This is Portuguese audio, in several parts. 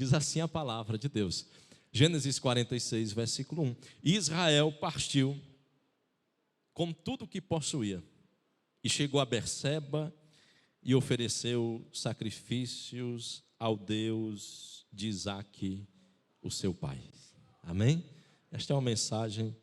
Diz assim a palavra de Deus. Gênesis 46, versículo 1. Israel partiu com tudo o que possuía e chegou a Berseba e ofereceu sacrifícios ao Deus de Isaque, o seu pai. Amém? Esta é uma mensagem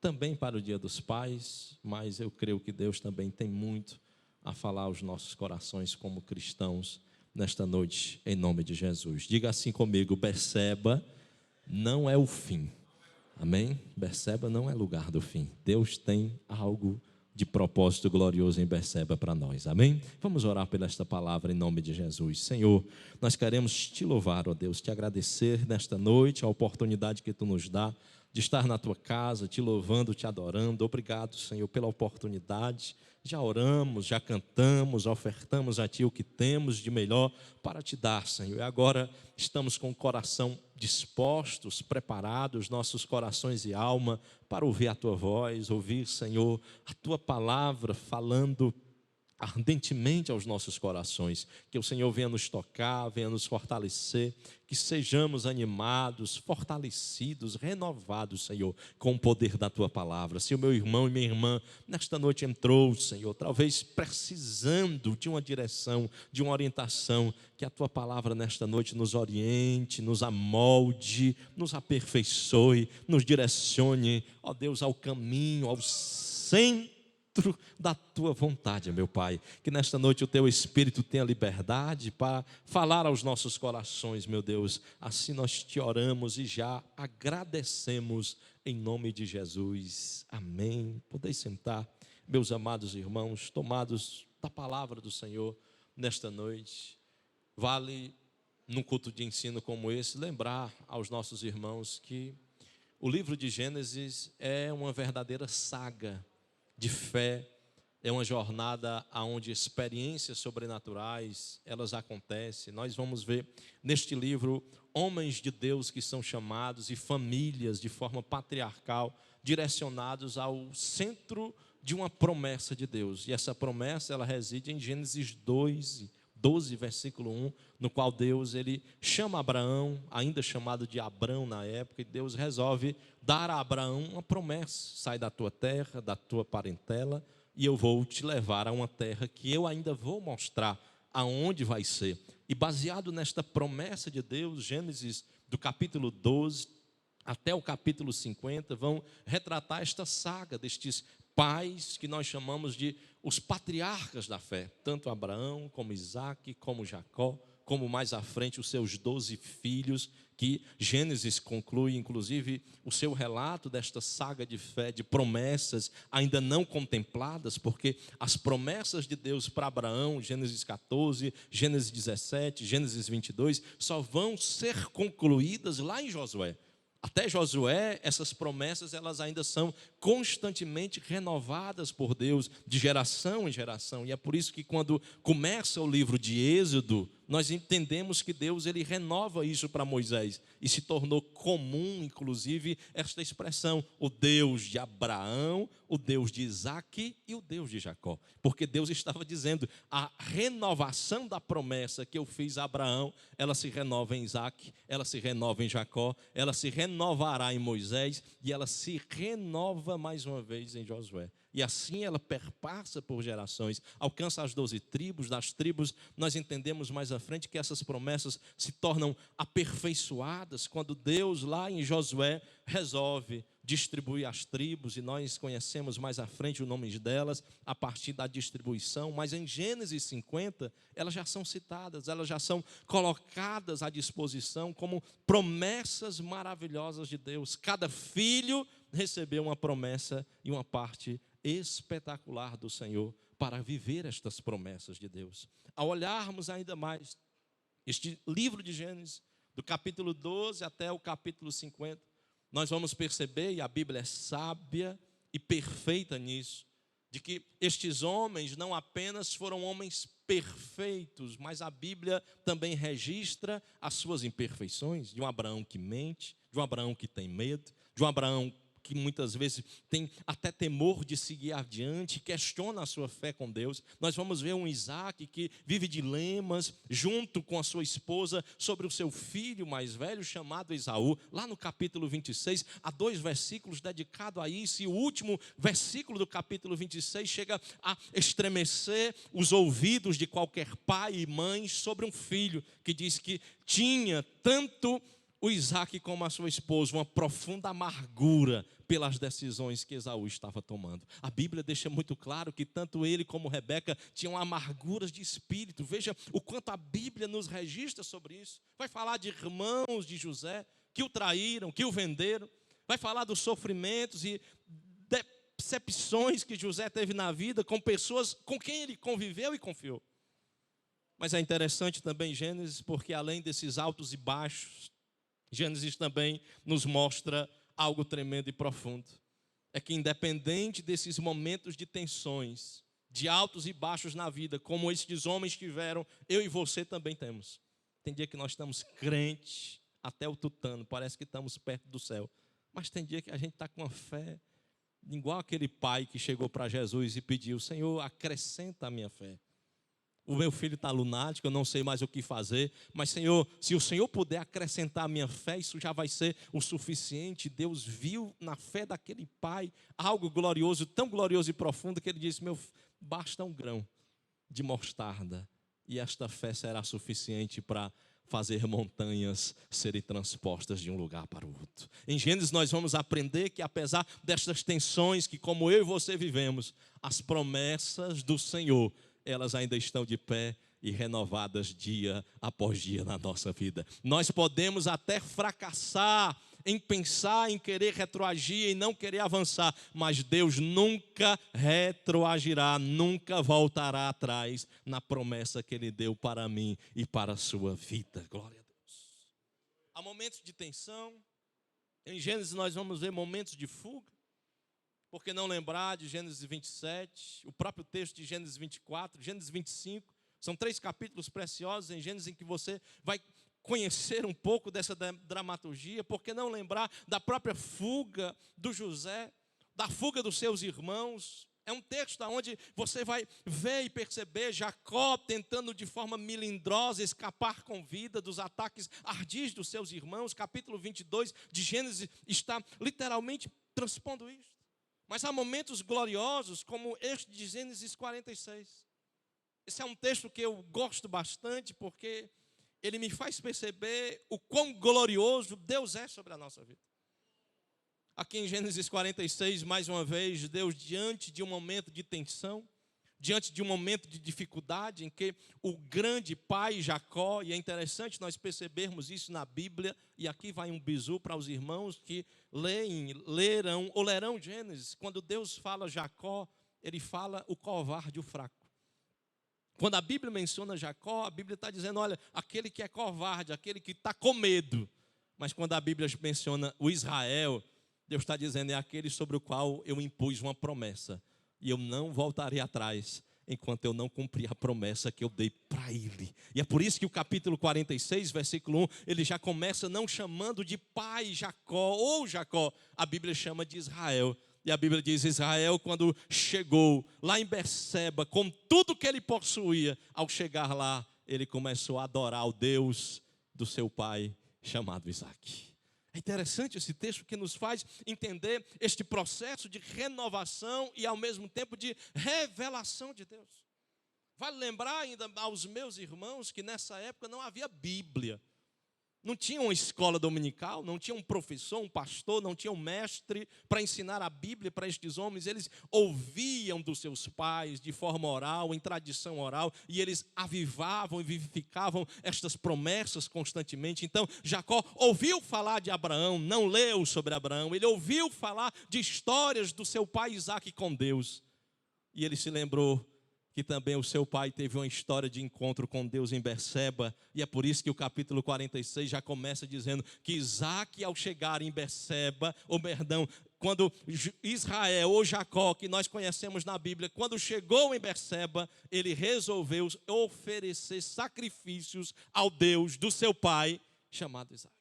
também para o Dia dos Pais, mas eu creio que Deus também tem muito a falar aos nossos corações como cristãos nesta noite, em nome de Jesus. Diga assim comigo: Berseba não é o fim. Amém? Berseba não é lugar do fim. Deus tem algo de propósito glorioso em Berseba para nós. Amém? Vamos orar por esta palavra em nome de Jesus. Senhor, nós queremos te louvar, ó Deus, te agradecer nesta noite a oportunidade que tu nos dá de estar na tua casa, te louvando, te adorando. Obrigado, Senhor, pela oportunidade. Já oramos, já cantamos, ofertamos a ti o que temos de melhor para te dar, Senhor. E agora estamos com o coração dispostos, preparados, nossos corações e alma para ouvir a tua voz, ouvir, Senhor, a tua palavra falando ardentemente aos nossos corações. Que o Senhor venha nos tocar, venha nos fortalecer, que sejamos animados, fortalecidos, renovados, Senhor, com o poder da tua palavra. Se o meu irmão e minha irmã nesta noite entrou, Senhor, talvez precisando de uma direção, de uma orientação, que a tua palavra nesta noite nos oriente, nos amolde, nos aperfeiçoe, nos direcione, ó Deus, ao caminho, ao centro da tua vontade, meu Pai. Que nesta noite o teu Espírito tenha liberdade para falar aos nossos corações, meu Deus. Assim nós te oramos e já agradecemos em nome de Jesus. Amém. Podeis sentar, meus amados irmãos, tomados da palavra do Senhor nesta noite. Vale, num culto de ensino como esse, lembrar aos nossos irmãos que o livro de Gênesis é uma verdadeira saga de fé, é uma jornada onde experiências sobrenaturais, elas acontecem. Nós vamos ver neste livro homens de Deus que são chamados e famílias de forma patriarcal, direcionados ao centro de uma promessa de Deus. E essa promessa, ela reside em Gênesis 12, versículo 1, no qual Deus, ele chama Abraão, ainda chamado de Abrão na época, e Deus resolve dar a Abraão uma promessa: sai da tua terra, da tua parentela, e eu vou te levar a uma terra que eu ainda vou mostrar aonde vai ser. E baseado nesta promessa de Deus, Gênesis do capítulo 12 até o capítulo 50 vão retratar esta saga destes pais que nós chamamos de os patriarcas da fé, tanto Abraão como Isaque, como Jacó, como mais à frente os seus 12 filhos, que Gênesis conclui inclusive o seu relato desta saga de fé, de promessas ainda não contempladas, porque as promessas de Deus para Abraão, Gênesis 14, Gênesis 17, Gênesis 22, só vão ser concluídas lá em Josué. Até Josué, essas promessas, elas ainda são constantemente renovadas por Deus, de geração em geração. E é por isso que quando começa o livro de Êxodo, nós entendemos que Deus, ele renova isso para Moisés. E se tornou comum, inclusive, esta expressão: o Deus de Abraão, o Deus de Isaque e o Deus de Jacó. Porque Deus estava dizendo: a renovação da promessa que eu fiz a Abraão, ela se renova em Isaque, ela se renova em Jacó, ela se renovará em Moisés e ela se renova mais uma vez em Josué. E assim ela perpassa por gerações, alcança as 12 tribos. Das tribos nós entendemos mais à frente que essas promessas se tornam aperfeiçoadas quando Deus lá em Josué resolve distribuir as tribos, e nós conhecemos mais à frente o nome delas a partir da distribuição. Mas em Gênesis 50 elas já são citadas, elas já são colocadas à disposição como promessas maravilhosas de Deus. Cada filho recebeu uma promessa e uma parte espetacular do Senhor para viver estas promessas de Deus. Ao olharmos ainda mais este livro de Gênesis, do capítulo 12 até o capítulo 50, nós vamos perceber, e a Bíblia é sábia e perfeita nisso, de que estes homens não apenas foram homens perfeitos, mas a Bíblia também registra as suas imperfeições, de um Abraão que mente, de um Abraão que tem medo, de um Abraão que muitas vezes tem até temor de seguir adiante, questiona a sua fé com Deus. Nós vamos ver um Isaac que vive dilemas junto com a sua esposa sobre o seu filho mais velho chamado Esaú. Lá no capítulo 26, há 2 versículos dedicados a isso, e o último versículo do capítulo 26 chega a estremecer os ouvidos de qualquer pai e mãe sobre um filho, que diz que tinha tanto o Isaac como a sua esposa uma profunda amargura pelas decisões que Esaú estava tomando. A Bíblia deixa muito claro que tanto ele como Rebeca tinham amarguras de espírito. Veja o quanto a Bíblia nos registra sobre isso. Vai falar de irmãos de José que o traíram, que o venderam. Vai falar dos sofrimentos e decepções que José teve na vida com pessoas com quem ele conviveu e confiou. Mas é interessante também Gênesis, porque além desses altos e baixos, Gênesis também nos mostra algo tremendo e profundo. É que independente desses momentos de tensões, de altos e baixos na vida, como estes homens tiveram, eu e você também temos. Tem dia que nós estamos crentes até o tutano, parece que estamos perto do céu. Mas tem dia que a gente está com a fé, igual aquele pai que chegou para Jesus e pediu: Senhor, acrescenta a minha fé. O meu filho está lunático, eu não sei mais o que fazer, mas Senhor, se o Senhor puder acrescentar a minha fé, isso já vai ser o suficiente. Deus viu na fé daquele pai algo glorioso, tão glorioso e profundo, que ele disse: basta um grão de mostarda, e esta fé será suficiente para fazer montanhas serem transpostas de um lugar para o outro. Em Gênesis nós vamos aprender que apesar destas tensões que como eu e você vivemos, as promessas do Senhor, elas ainda estão de pé e renovadas dia após dia na nossa vida. Nós podemos até fracassar em pensar, em querer retroagir, em não querer avançar, mas Deus nunca retroagirá, nunca voltará atrás na promessa que Ele deu para mim e para a sua vida. Glória a Deus. Há momentos de tensão. Em Gênesis nós vamos ver momentos de fuga. Por que não lembrar de Gênesis 27, o próprio texto de Gênesis 24, Gênesis 25, são 3 capítulos preciosos em Gênesis em que você vai conhecer um pouco dessa dramaturgia. Por que não lembrar da própria fuga do José, da fuga dos seus irmãos? É um texto onde você vai ver e perceber Jacó tentando de forma melindrosa escapar com vida dos ataques ardis dos seus irmãos. Capítulo 22 de Gênesis está literalmente transpondo isso. Mas há momentos gloriosos como este de Gênesis 46. Esse é um texto que eu gosto bastante porque ele me faz perceber o quão glorioso Deus é sobre a nossa vida. Aqui em Gênesis 46, mais uma vez, Deus diante de um momento de tensão, diante de um momento de dificuldade em que o grande pai Jacó, e é interessante nós percebermos isso na Bíblia, e aqui vai um bizu para os irmãos que lerão Gênesis. Quando Deus fala Jacó, ele fala o covarde, o fraco. Quando a Bíblia menciona Jacó, a Bíblia está dizendo, olha, aquele que é covarde, aquele que está com medo. Mas quando a Bíblia menciona o Israel, Deus está dizendo, é aquele sobre o qual eu impus uma promessa. E eu não voltarei atrás, enquanto eu não cumprir a promessa que eu dei para ele. E é por isso que o capítulo 46, versículo 1, ele já começa não chamando de pai Jacó, ou Jacó, a Bíblia chama de Israel. E a Bíblia diz, Israel quando chegou lá em Berseba, com tudo que ele possuía, ao chegar lá, ele começou a adorar o Deus do seu pai, chamado Isaque. É interessante esse texto que nos faz entender este processo de renovação e ao mesmo tempo de revelação de Deus. Vale lembrar ainda aos meus irmãos que nessa época não havia Bíblia. Não tinha uma escola dominical, não tinha um professor, um pastor, não tinha um mestre para ensinar a Bíblia para estes homens. Eles ouviam dos seus pais de forma oral, em tradição oral, e eles avivavam e vivificavam estas promessas constantemente. Então, Jacó ouviu falar de Abraão, não leu sobre Abraão, ele ouviu falar de histórias do seu pai Isaque com Deus. E ele se lembrou que também o seu pai teve uma história de encontro com Deus em Berseba, e é por isso que o capítulo 46 já começa dizendo que Isaque, ao chegar em Berseba, quando Israel ou Jacó, que nós conhecemos na Bíblia, quando chegou em Berseba, ele resolveu oferecer sacrifícios ao Deus do seu pai, chamado Isaque.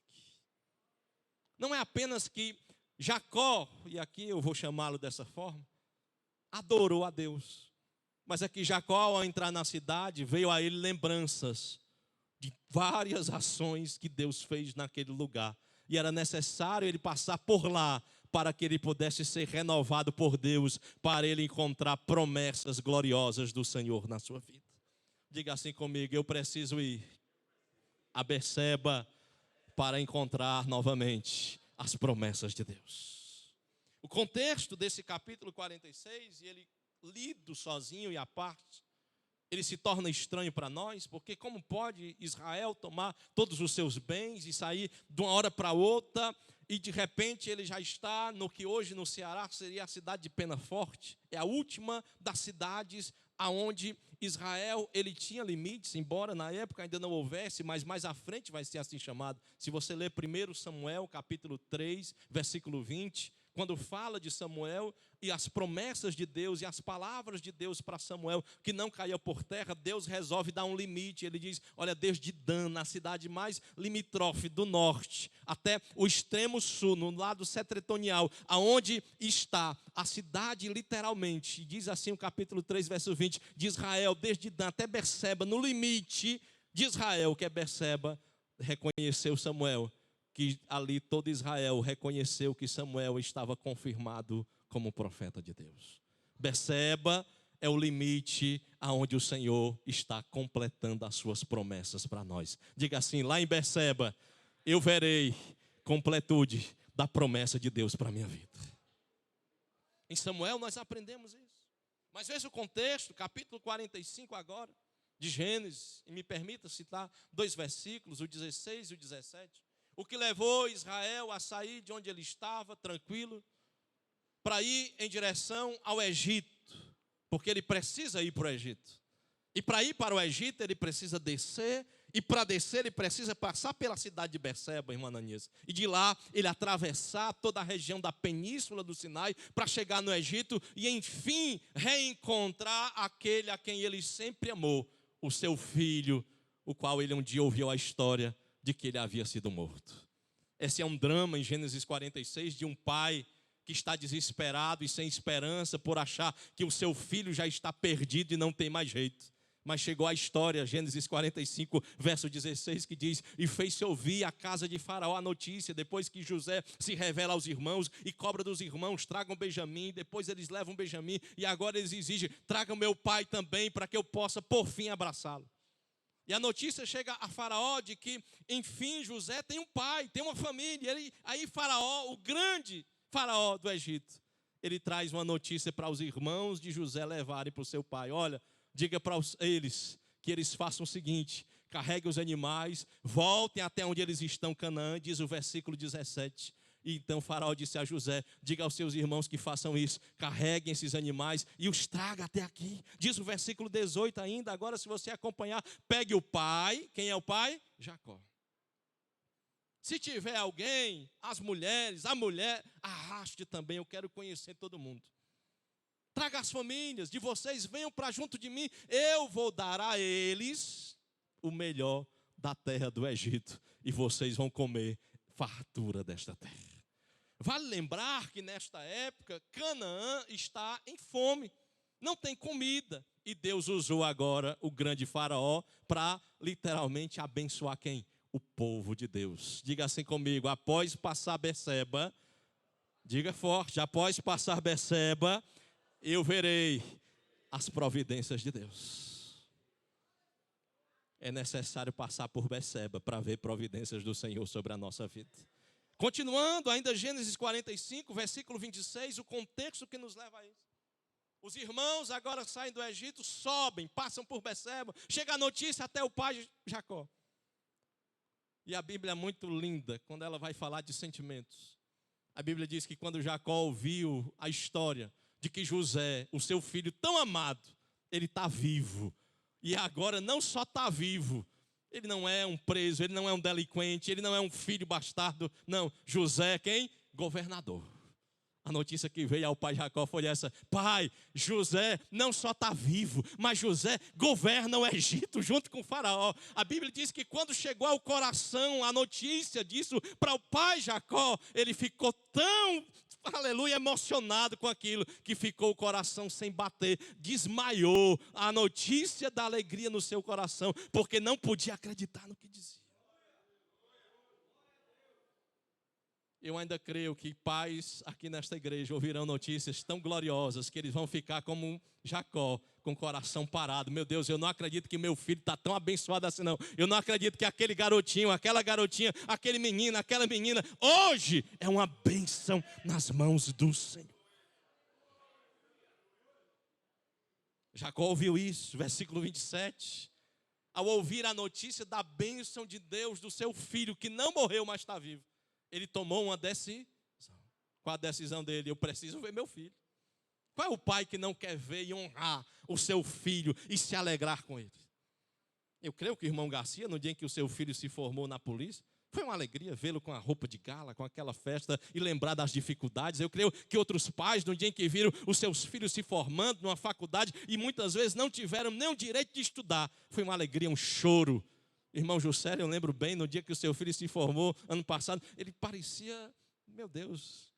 Não é apenas que Jacó, e aqui eu vou chamá-lo dessa forma, adorou a Deus. Mas aqui Jacó, ao entrar na cidade, veio a ele lembranças de várias ações que Deus fez naquele lugar. E era necessário ele passar por lá para que ele pudesse ser renovado por Deus, para ele encontrar promessas gloriosas do Senhor na sua vida. Diga assim comigo: eu preciso ir a Berseba para encontrar novamente as promessas de Deus. O contexto desse capítulo 46, e ele lido sozinho e à parte, ele se torna estranho para nós, porque como pode Israel tomar todos os seus bens e sair de uma hora para outra, e de repente ele já está no que hoje no Ceará seria a cidade de Penaforte, é a última das cidades aonde Israel ele tinha limites, embora na época ainda não houvesse, mas mais à frente vai ser assim chamado. Se você ler 1 Samuel capítulo 3, versículo 20, quando fala de Samuel e as promessas de Deus e as palavras de Deus para Samuel, que não caía por terra, Deus resolve dar um limite. Ele diz, olha, desde Dan, na cidade mais limítrofe do norte, até o extremo sul, no lado setentrional, aonde está a cidade literalmente, diz assim o capítulo 3, verso 20, de Israel, desde Dan até Berseba, no limite de Israel, que é Berseba, reconheceu Samuel, que ali todo Israel reconheceu que Samuel estava confirmado como profeta de Deus. Berseba é o limite aonde o Senhor está completando as suas promessas para nós. Diga assim, lá em Berseba, eu verei completude da promessa de Deus para a minha vida. Em Samuel nós aprendemos isso. Mas veja o contexto, capítulo 45 agora, de Gênesis, e me permita citar 2 versículos, o 16 e o 17. O que levou Israel a sair de onde ele estava, tranquilo, para ir em direção ao Egito, porque ele precisa ir para o Egito. E para ir para o Egito, ele precisa descer, e para descer, ele precisa passar pela cidade de Berseba, irmã Ananias. E de lá, ele atravessar toda a região da península do Sinai, para chegar no Egito, e enfim, reencontrar aquele a quem ele sempre amou, o seu filho, o qual ele um dia ouviu a história de que ele havia sido morto. Esse é um drama em Gênesis 46 de um pai que está desesperado e sem esperança por achar que o seu filho já está perdido e não tem mais jeito. Mas chegou a história, Gênesis 45, verso 16, que diz: e fez-se ouvir a casa de Faraó a notícia, depois que José se revela aos irmãos e cobra dos irmãos, tragam Benjamim, depois eles levam Benjamim, e agora eles exigem, tragam meu pai também, para que eu possa por fim abraçá-lo. E a notícia chega a Faraó de que, enfim, José tem um pai, tem uma família. Aí Faraó, o grande Faraó do Egito, ele traz uma notícia para os irmãos de José levarem para o seu pai. Olha, diga para eles que eles façam o seguinte, carreguem os animais, voltem até onde eles estão, Canaã, diz o versículo 17. E então Faraó disse a José, diga aos seus irmãos que façam isso, carreguem esses animais e os traga até aqui. Diz o versículo 18 ainda, agora se você acompanhar, pegue o pai, quem é o pai? Jacó. Se tiver alguém, as mulheres, a mulher, arraste também, eu quero conhecer todo mundo. Traga as famílias de vocês, venham para junto de mim, eu vou dar a eles o melhor da terra do Egito e vocês vão comer fartura desta terra. Vale lembrar que nesta época Canaã está em fome, não tem comida. E Deus usou agora o grande Faraó para literalmente abençoar quem? O povo de Deus. Diga assim comigo, após passar Berseba, diga forte, após passar Berseba, eu verei as providências de Deus. É necessário passar por Berseba para ver providências do Senhor sobre a nossa vida. Continuando, ainda Gênesis 45, versículo 26, o contexto que nos leva a isso. Os irmãos agora saem do Egito, sobem, passam por Berseba, chega a notícia até o pai Jacó. E a Bíblia é muito linda quando ela vai falar de sentimentos. A Bíblia diz que quando Jacó ouviu a história de que José, o seu filho tão amado, ele está vivo. E agora não só está vivo, ele não é um preso, ele não é um delinquente, ele não é um filho bastardo. Não, José é quem? Governador. A notícia que veio ao pai Jacó foi essa: pai, José não só está vivo, mas José governa o Egito junto com o faraó. A Bíblia diz que quando chegou ao coração a notícia disso para o pai Jacó, ele ficou tão, aleluia, emocionado com aquilo, que ficou o coração sem bater, desmaiou. A notícia da alegria no seu coração, porque não podia acreditar no que dizia. Eu ainda creio que pais aqui nesta igreja ouvirão notícias tão gloriosas que eles vão ficar como Jacó, com o coração parado. Meu Deus, eu não acredito que meu filho está tão abençoado assim não. Eu não acredito que aquele garotinho, aquela garotinha, aquele menino, aquela menina, hoje é uma bênção nas mãos do Senhor. Jacó ouviu isso, versículo 27. Ao ouvir a notícia da bênção de Deus do seu filho, que não morreu, mas está vivo, ele tomou uma decisão. Qual a decisão dele? Eu preciso ver meu filho. Qual é o pai que não quer ver e honrar o seu filho e se alegrar com ele? Eu creio que o irmão Garcia, no dia em que o seu filho se formou na polícia, foi uma alegria vê-lo com a roupa de gala, com aquela festa e lembrar das dificuldades. Eu creio que outros pais, no dia em que viram os seus filhos se formando numa faculdade e muitas vezes não tiveram nem o direito de estudar, foi uma alegria, um choro. Irmão Juscelio, eu lembro bem, no dia que o seu filho se formou, ano passado, ele parecia, meu Deus,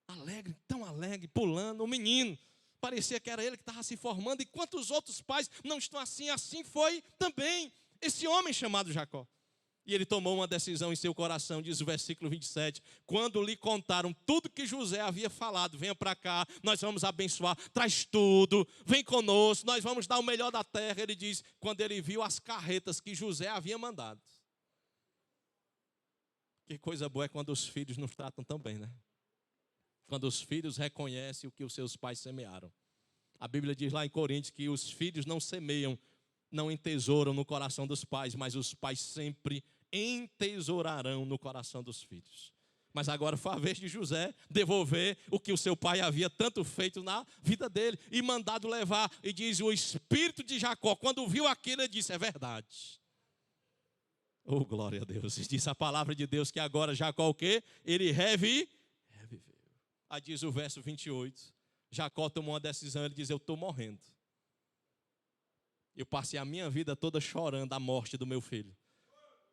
alegre, tão alegre, pulando, um menino. Parecia que era ele que estava se formando. E quantos outros pais não estão assim? Assim foi também esse homem chamado Jacó. E ele tomou uma decisão em seu coração, diz o versículo 27. Quando lhe contaram tudo que José havia falado: venha para cá, nós vamos abençoar, traz tudo, vem conosco, nós vamos dar o melhor da terra. Ele diz, quando ele viu as carretas que José havia mandado. Que coisa boa é quando os filhos nos tratam tão bem, né? Quando os filhos reconhecem o que os seus pais semearam. A Bíblia diz lá em Coríntios que os filhos não semeiam, não entesouram no coração dos pais, mas os pais sempre entesourarão no coração dos filhos. Mas agora foi a vez de José devolver o que o seu pai havia tanto feito na vida dele e mandado levar. E diz, o espírito de Jacó, quando viu aquilo, ele disse, é verdade. Oh, glória a Deus. Diz a palavra de Deus que agora Jacó o quê? Ele reviveu. Aí diz o verso 28. Jacó tomou uma decisão, ele diz, eu estou morrendo. Eu passei a minha vida toda chorando a morte do meu filho.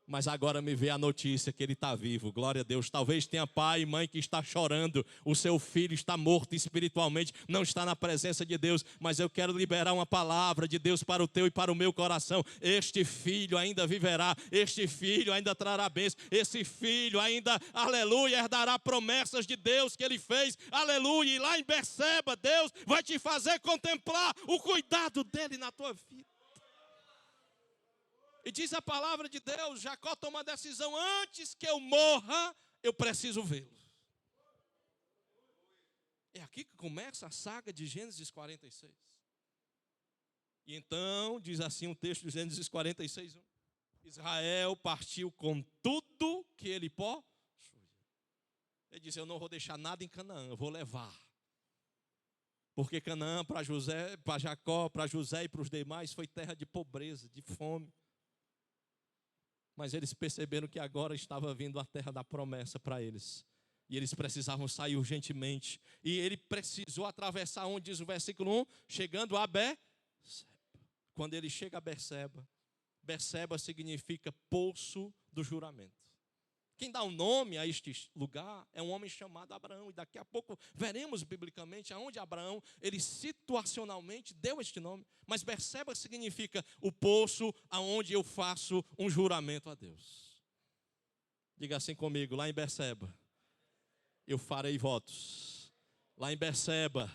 Mas agora me vê a notícia que ele está vivo, glória a Deus. Talvez tenha pai e mãe que está chorando, o seu filho está morto espiritualmente, não está na presença de Deus. Mas eu quero liberar uma palavra de Deus para o teu e para o meu coração. Este filho ainda viverá, este filho ainda trará bênção, esse filho ainda, aleluia, herdará promessas de Deus que ele fez, aleluia. E lá em Berseba, Deus vai te fazer contemplar o cuidado dele na tua vida. E diz a palavra de Deus, Jacó toma a decisão, antes que eu morra, eu preciso vê-lo. É aqui que começa a saga de Gênesis 46. E então, diz assim o texto de Gênesis 46, 1. Israel partiu com tudo que ele possuía. Ele disse, eu não vou deixar nada em Canaã, eu vou levar. Porque Canaã para José, para Jacó, para José e para os demais foi terra de pobreza, de fome. Mas eles perceberam que agora estava vindo a terra da promessa para eles. E eles precisavam sair urgentemente. E ele precisou atravessar, onde diz o versículo 1, chegando a Berseba. Quando ele chega a Berseba, Berseba significa poço do juramento. Quem dá o nome a este lugar é um homem chamado Abraão. E daqui a pouco veremos biblicamente aonde Abraão, ele situacionalmente deu este nome. Mas Berseba significa o poço aonde eu faço um juramento a Deus. Diga assim comigo, lá em Berseba, eu farei votos. Lá em Berseba,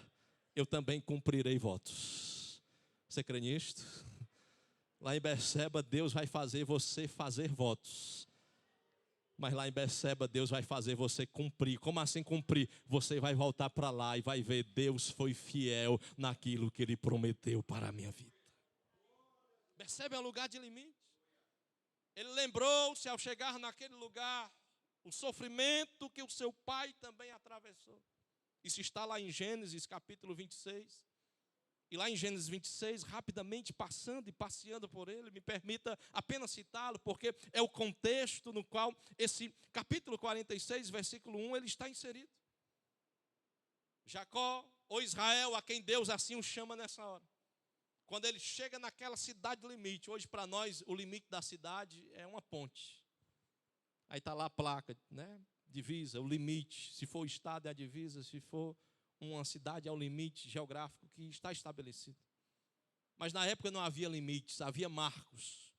eu também cumprirei votos. Você crê nisto? Lá em Berseba, Deus vai fazer você fazer votos. Mas lá em Berseba, Deus vai fazer você cumprir. Como assim cumprir? Você vai voltar para lá e vai ver, Deus foi fiel naquilo que Ele prometeu para a minha vida. Berseba é um lugar de limite. Ele lembrou-se ao chegar naquele lugar, o sofrimento que o seu pai também atravessou. Isso está lá em Gênesis capítulo 26. E lá em Gênesis 26, rapidamente passando e passeando por ele, me permita apenas citá-lo, porque é o contexto no qual esse capítulo 46, versículo 1, ele está inserido. Jacó, ou Israel, a quem Deus assim o chama nessa hora. Quando ele chega naquela cidade limite, hoje para nós o limite da cidade é uma ponte. Aí está lá a placa, né? Divisa, o limite. Se for o estado é a divisa, se for uma cidade é o limite geográfico que está estabelecido. Mas na época não havia limites, havia marcos.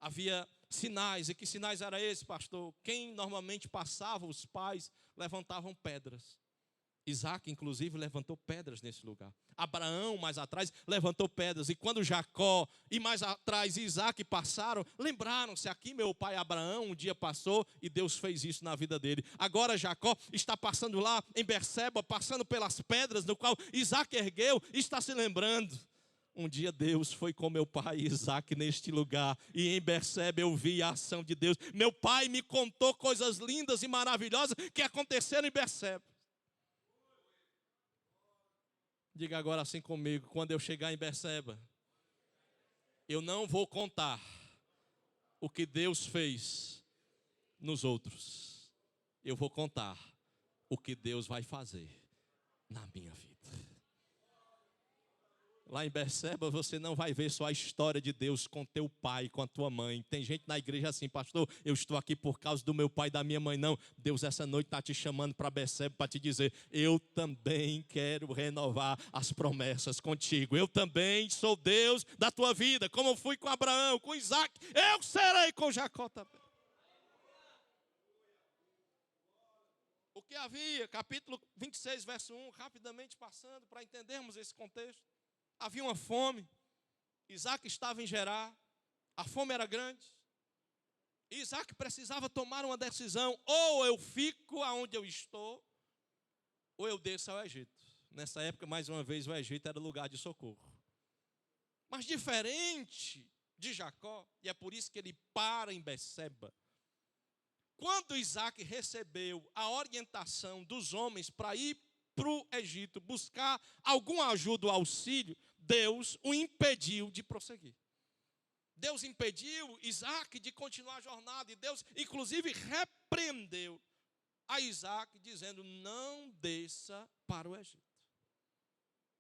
Havia sinais. E que sinais era esse, pastor? Quem normalmente passava, os pais, levantavam pedras. Isaac, inclusive, levantou pedras nesse lugar. Abraão, mais atrás, levantou pedras. E quando Jacó e mais atrás Isaac passaram, lembraram-se, aqui meu pai Abraão um dia passou e Deus fez isso na vida dele. Agora Jacó está passando lá em Berseba, passando pelas pedras no qual Isaac ergueu e está se lembrando. Um dia Deus foi com meu pai Isaac neste lugar e em Berseba eu vi a ação de Deus. Meu pai me contou coisas lindas e maravilhosas que aconteceram em Berseba. Diga agora assim comigo, quando eu chegar em Berseba, eu não vou contar o que Deus fez nos outros. Eu vou contar o que Deus vai fazer na minha vida. Lá em Berseba você não vai ver só a história de Deus com teu pai, com a tua mãe. Tem gente na igreja assim, pastor, eu estou aqui por causa do meu pai e da minha mãe. Não, Deus essa noite está te chamando para Berseba para te dizer, eu também quero renovar as promessas contigo. Eu também sou Deus da tua vida, como eu fui com Abraão, com Isaac, eu serei com Jacó também. O que havia, capítulo 26, verso 1, rapidamente passando para entendermos esse contexto. Havia uma fome, Isaac estava em Gerar, a fome era grande. Isaac precisava tomar uma decisão, ou eu fico aonde eu estou, ou eu desço ao Egito. Nessa época, mais uma vez, o Egito era lugar de socorro. Mas diferente de Jacó, e é por isso que ele para em Berseba, quando Isaac recebeu a orientação dos homens para ir para o Egito, buscar alguma ajuda ou auxílio, Deus o impediu de prosseguir. Deus impediu Isaac de continuar a jornada, e Deus inclusive repreendeu a Isaac, dizendo, não desça para o Egito.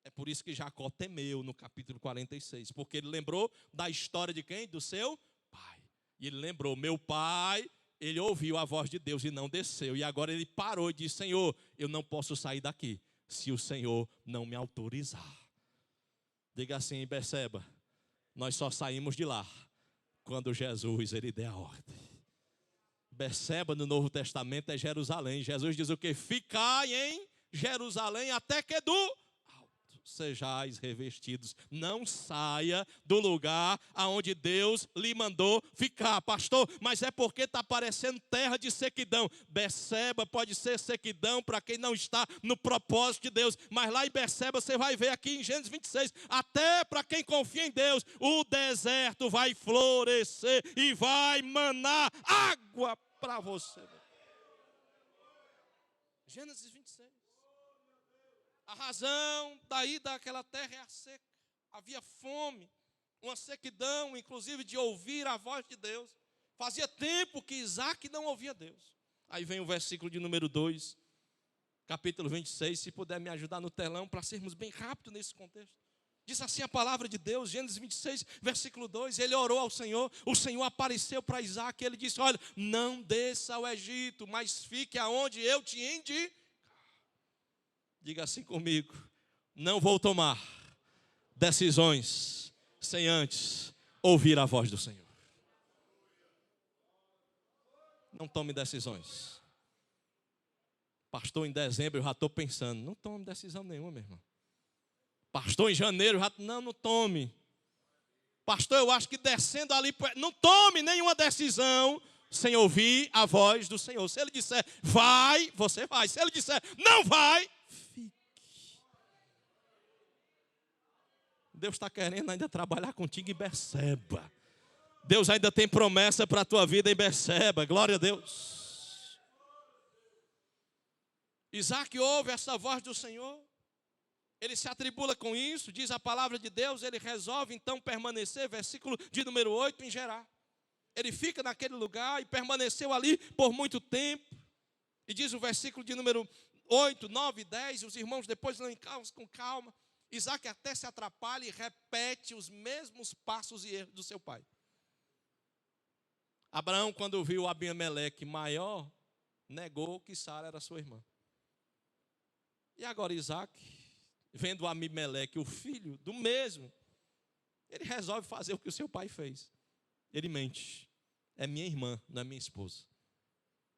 É por isso que Jacó temeu no capítulo 46, porque ele lembrou da história de quem? Do seu pai. E ele lembrou, meu pai, ele ouviu a voz de Deus e não desceu. E agora ele parou e disse, Senhor, eu não posso sair daqui se o Senhor não me autorizar. Diga assim, Berseba, nós só saímos de lá quando Jesus ele der a ordem. Berseba no Novo Testamento é Jerusalém. Jesus diz o quê? Ficai em Jerusalém até que do sejais revestidos. Não saia do lugar aonde Deus lhe mandou ficar, pastor, mas é porque está parecendo terra de sequidão. Berseba pode ser sequidão para quem não está no propósito de Deus, mas lá em Berseba você vai ver aqui em Gênesis 26, até para quem confia em Deus, o deserto vai florescer e vai manar água para você. Gênesis 26. A razão daí daquela terra é a seca. Havia fome, uma sequidão, inclusive de ouvir a voz de Deus. Fazia tempo que Isaac não ouvia Deus. Aí vem o versículo de número 2, capítulo 26, se puder me ajudar no telão, para sermos bem rápidos nesse contexto. Diz assim a palavra de Deus, Gênesis 26, versículo 2, ele orou ao Senhor, o Senhor apareceu para Isaac, ele disse, olha, não desça ao Egito, mas fique aonde eu te indico. Diga assim comigo, não vou tomar decisões sem antes ouvir a voz do Senhor. Não tome decisões. Pastor, em dezembro eu já estou pensando, não tome decisão nenhuma, meu irmão. Pastor, em janeiro, não tome. Pastor, eu acho que descendo ali, não tome nenhuma decisão sem ouvir a voz do Senhor. Se Ele disser, vai, você vai. Se Ele disser, não vai, fique. Deus está querendo ainda trabalhar contigo em Berseba. Deus ainda tem promessa para a tua vida em Berseba. Glória a Deus. Isaac ouve essa voz do Senhor. Ele se atribula com isso, diz a palavra de Deus, ele resolve então permanecer, versículo de número 8, em Gerar. Ele fica naquele lugar e permaneceu ali por muito tempo. E diz o versículo de número 8, 9, 10, e os irmãos depois lêem com calma. Isaac até se atrapalha e repete os mesmos passos e erros do seu pai. Abraão, quando viu Abimeleque maior, negou que Sara era sua irmã. E agora Isaac, vendo Abimeleque, o filho do mesmo, ele resolve fazer o que o seu pai fez. Ele mente. É minha irmã, não é minha esposa.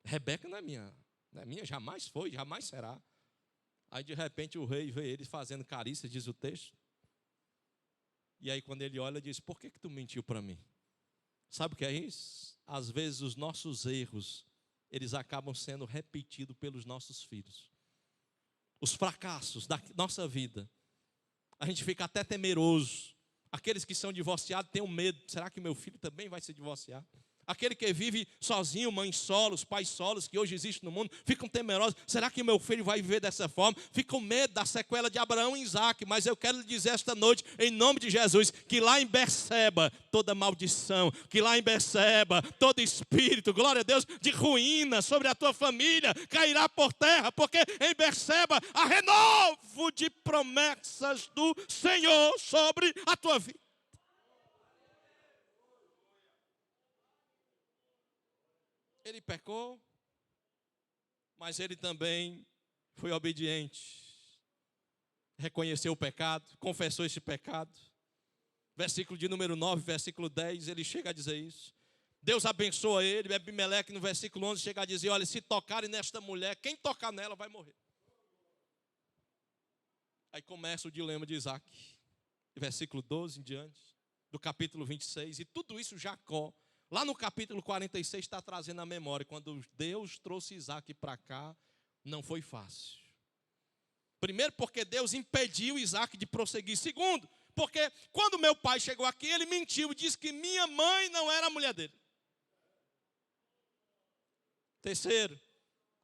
Rebeca não é minha, jamais foi, jamais será. Aí de repente o rei vê ele fazendo carícia, diz o texto. E aí quando ele olha, diz: por que tu mentiu para mim? Sabe o que é isso? Às vezes os nossos erros, eles acabam sendo repetidos pelos nossos filhos. Os fracassos da nossa vida, a gente fica até temeroso. Aqueles que são divorciados têm um medo: será que meu filho também vai se divorciar? Aquele que vive sozinho, mãe solos, pais solos, que hoje existe no mundo, ficam temerosos: será que meu filho vai viver dessa forma? Ficam com medo da sequela de Abraão e Isaac. Mas eu quero lhe dizer esta noite, em nome de Jesus, que lá em Berseba, toda maldição, que lá em Berseba, todo espírito, glória a Deus, de ruína sobre a tua família, cairá por terra, porque em Berseba há renovo de promessas do Senhor sobre a tua vida. Ele pecou, mas ele também foi obediente. Reconheceu o pecado, confessou esse pecado. Versículo de número 9, versículo 10, ele chega a dizer isso. Deus abençoa ele. Abimeleque no versículo 11 chega a dizer: olha, se tocarem nesta mulher, quem tocar nela vai morrer. Aí começa o dilema de Isaac. Versículo 12 em diante, do capítulo 26. E tudo isso Jacó, lá no capítulo 46, está trazendo a memória. Quando Deus trouxe Isaac para cá, não foi fácil. Primeiro, porque Deus impediu Isaac de prosseguir. Segundo, porque quando meu pai chegou aqui, ele mentiu e disse que minha mãe não era a mulher dele. Terceiro,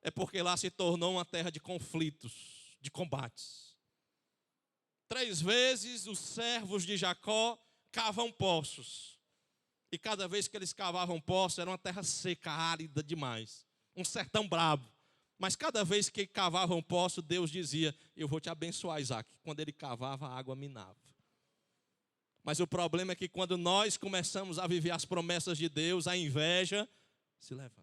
é porque lá se tornou uma terra de conflitos, de combates. 3 vezes os servos de Jacó cavam poços. E cada vez que eles cavavam poços, era uma terra seca, árida demais. Um sertão brabo. Mas cada vez que cavavam poço, Deus dizia: eu vou te abençoar, Isaac. Quando ele cavava, a água minava. Mas o problema é que quando nós começamos a viver as promessas de Deus, a inveja se levanta.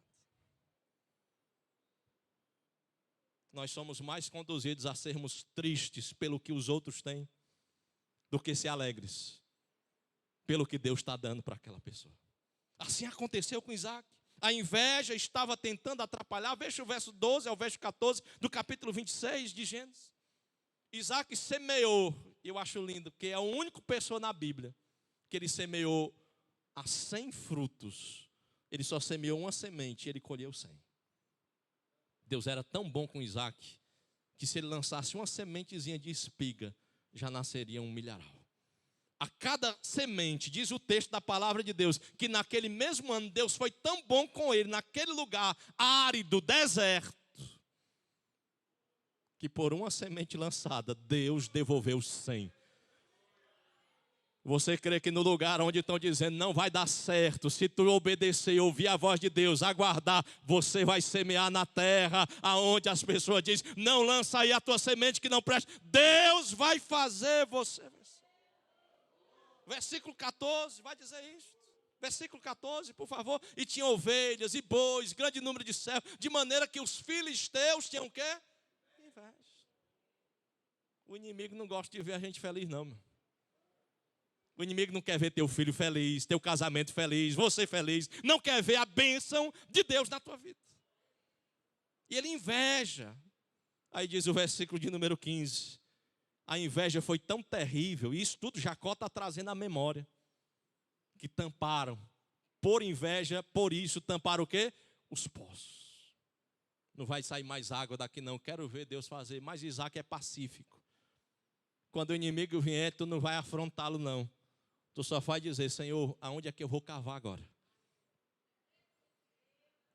Nós somos mais conduzidos a sermos tristes pelo que os outros têm, do que ser alegres pelo que Deus está dando para aquela pessoa. Assim aconteceu com Isaac. A inveja estava tentando atrapalhar. Veja o verso 12 ao verso 14 do capítulo 26 de Gênesis. Isaac semeou. Eu acho lindo, porque é a única pessoa na Bíblia que ele semeou a 100 frutos. Ele só semeou uma semente e ele colheu 100. Deus era tão bom com Isaac que se ele lançasse uma sementezinha de espiga, já nasceria um milharal. A cada semente, diz o texto da palavra de Deus, que naquele mesmo ano Deus foi tão bom com ele, naquele lugar árido, deserto, que por uma semente lançada, Deus devolveu 100. Você crê que no lugar onde estão dizendo não vai dar certo, se tu obedecer e ouvir a voz de Deus, aguardar, você vai semear na terra, aonde as pessoas dizem, não lança aí a tua semente que não presta, Deus vai fazer você vencer. Versículo 14, vai dizer isso. Versículo 14, por favor. E tinha ovelhas e bois, grande número de servos, de maneira que os filisteus tinham o quê? Inveja. O inimigo não gosta de ver a gente feliz, não, meu. O inimigo não quer ver teu filho feliz, teu casamento feliz, você feliz. Não quer ver a bênção de Deus na tua vida. E ele inveja. Aí diz o versículo de número 15. A inveja foi tão terrível, e isso tudo Jacó está trazendo à memória, que tamparam, por inveja, por isso tamparam o quê? Os poços. Não vai sair mais água daqui não, quero ver Deus fazer. Mas Isaac é pacífico. Quando o inimigo vier, tu não vai afrontá-lo não. Tu só vai dizer, Senhor, aonde é que eu vou cavar agora?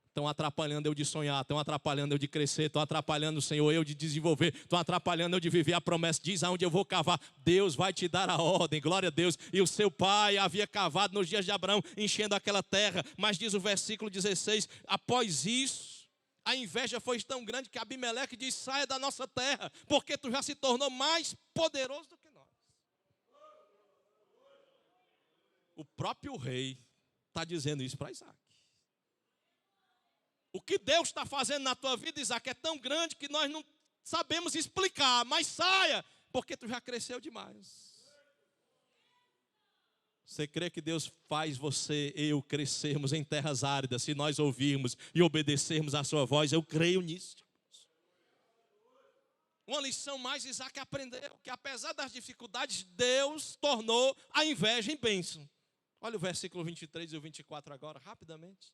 Estão atrapalhando eu de sonhar, estão atrapalhando eu de crescer, estão atrapalhando, Senhor, eu de desenvolver, estão atrapalhando eu de viver a promessa. Diz aonde eu vou cavar, Deus vai te dar a ordem, glória a Deus. E o seu pai havia cavado nos dias de Abraão, enchendo aquela terra. Mas diz o versículo 16, após isso, A inveja foi tão grande que Abimeleque diz: saia da nossa terra, porque tu já se tornou mais poderoso do que nós. O próprio rei está dizendo isso para Isaac. O que Deus está fazendo na tua vida, Isaac, é tão grande que nós não sabemos explicar, mas saia, porque tu já cresceu demais. Você crê que Deus faz você e eu crescermos em terras áridas, se nós ouvirmos e obedecermos a sua voz? Eu creio nisso. Uma lição mais Isaac aprendeu, que apesar das dificuldades, Deus tornou a inveja em bênção. Olha o versículo 23 e o 24 agora, rapidamente.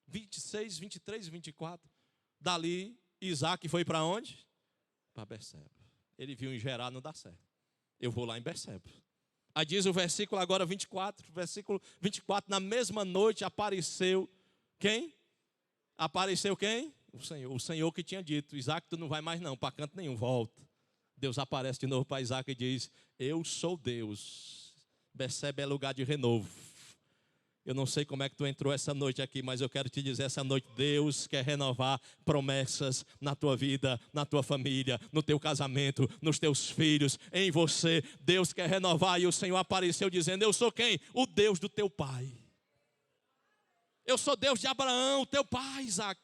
26, 23 e 24. Dali, Isaac foi para onde? Para Berseba. Ele viu em Gerar, não dá certo. Eu vou lá em Berseba. Aí diz o versículo agora 24, versículo 24, na mesma noite apareceu quem? Apareceu quem? O Senhor que tinha dito: Isaac, tu não vai mais não, para canto nenhum, volta. Deus aparece de novo para Isaac e diz: eu sou Deus. Berseba é lugar de renovo. Eu não sei como é que tu entrou essa noite aqui, mas eu quero te dizer, essa noite Deus quer renovar promessas na tua vida, na tua família, no teu casamento, nos teus filhos, em você. Deus quer renovar e o Senhor apareceu dizendo: eu sou quem? O Deus do teu pai. Eu sou Deus de Abraão, teu pai, Isaac.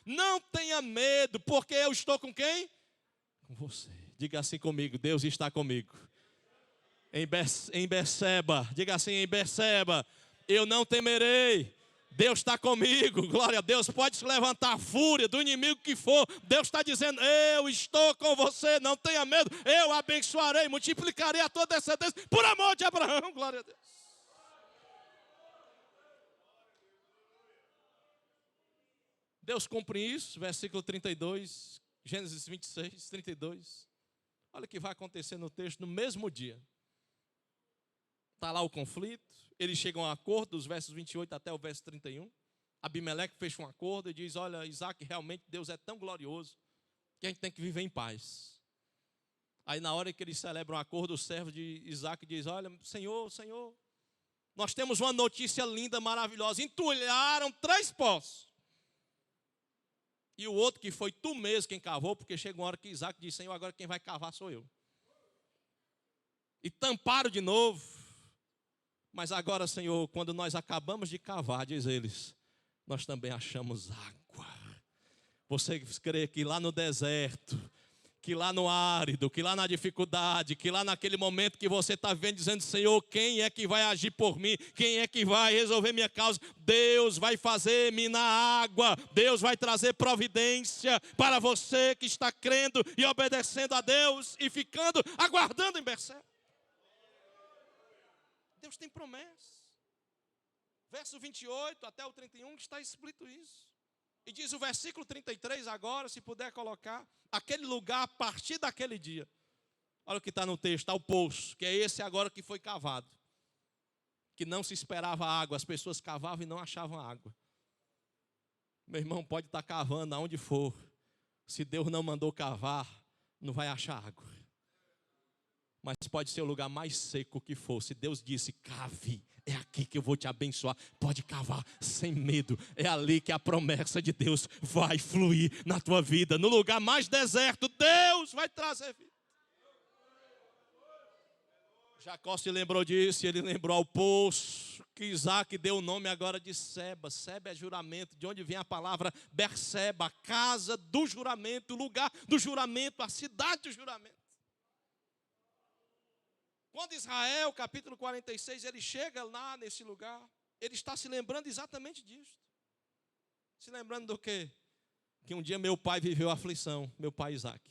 Não tenha medo, porque eu estou com quem? Com você. Diga assim comigo: Deus está comigo. Em Berseba, diga assim: em Berseba, eu não temerei, Deus está comigo. Glória a Deus. Pode se levantar a fúria do inimigo que for, Deus está dizendo: eu estou com você, não tenha medo, eu abençoarei, multiplicarei a tua descendência, por amor de Abraão. Glória a Deus. Deus cumpre isso, versículo 32, Gênesis 26, 32. Olha o que vai acontecer no texto no mesmo dia. Está lá o conflito, eles chegam a um acordo, dos versos 28 até o verso 31. Abimeleque fecha um acordo e diz: olha, Isaac, realmente Deus é tão glorioso que a gente tem que viver em paz. Aí na hora que eles celebram o acordo, o servo de Isaac diz: olha, Senhor, nós temos uma notícia linda, maravilhosa. Entulharam 3 poços. E o outro, que foi tu mesmo quem cavou, porque chega uma hora que Isaac diz: Senhor, agora quem vai cavar sou eu. E tamparam de novo. Mas agora, Senhor, quando nós acabamos de cavar, diz eles, nós também achamos água. Você crê que lá no deserto, que lá no árido, que lá na dificuldade, que lá naquele momento que você está vendo, dizendo: Senhor, quem é que vai agir por mim? Quem é que vai resolver minha causa? Deus vai fazer-me na água. Deus vai trazer providência para você que está crendo e obedecendo a Deus e ficando, aguardando em Berseba. Deus tem promessa. Verso 28 até o 31 está explícito isso. E diz o versículo 33 agora, se puder colocar, aquele lugar a partir daquele dia. Olha o que está no texto, está o poço, que é esse agora que foi cavado. Que não se esperava água, as pessoas cavavam e não achavam água. Meu irmão, pode estar cavando aonde for. Se Deus não mandou cavar, não vai achar água. Mas pode ser o lugar mais seco que for. Se Deus disse: cave, é aqui que eu vou te abençoar, pode cavar sem medo. É ali que a promessa de Deus vai fluir na tua vida. No lugar mais deserto, Deus vai trazer vida. Jacó se lembrou disso, e ele lembrou ao poço que Isaac deu o nome agora de Seba. Seba é juramento, de onde vem a palavra Berseba, a casa do juramento, o lugar do juramento, a cidade do juramento. Quando Israel, capítulo 46, ele chega lá nesse lugar, ele está se lembrando exatamente disso. Se lembrando do quê? Que um dia meu pai viveu aflição, meu pai Isaac.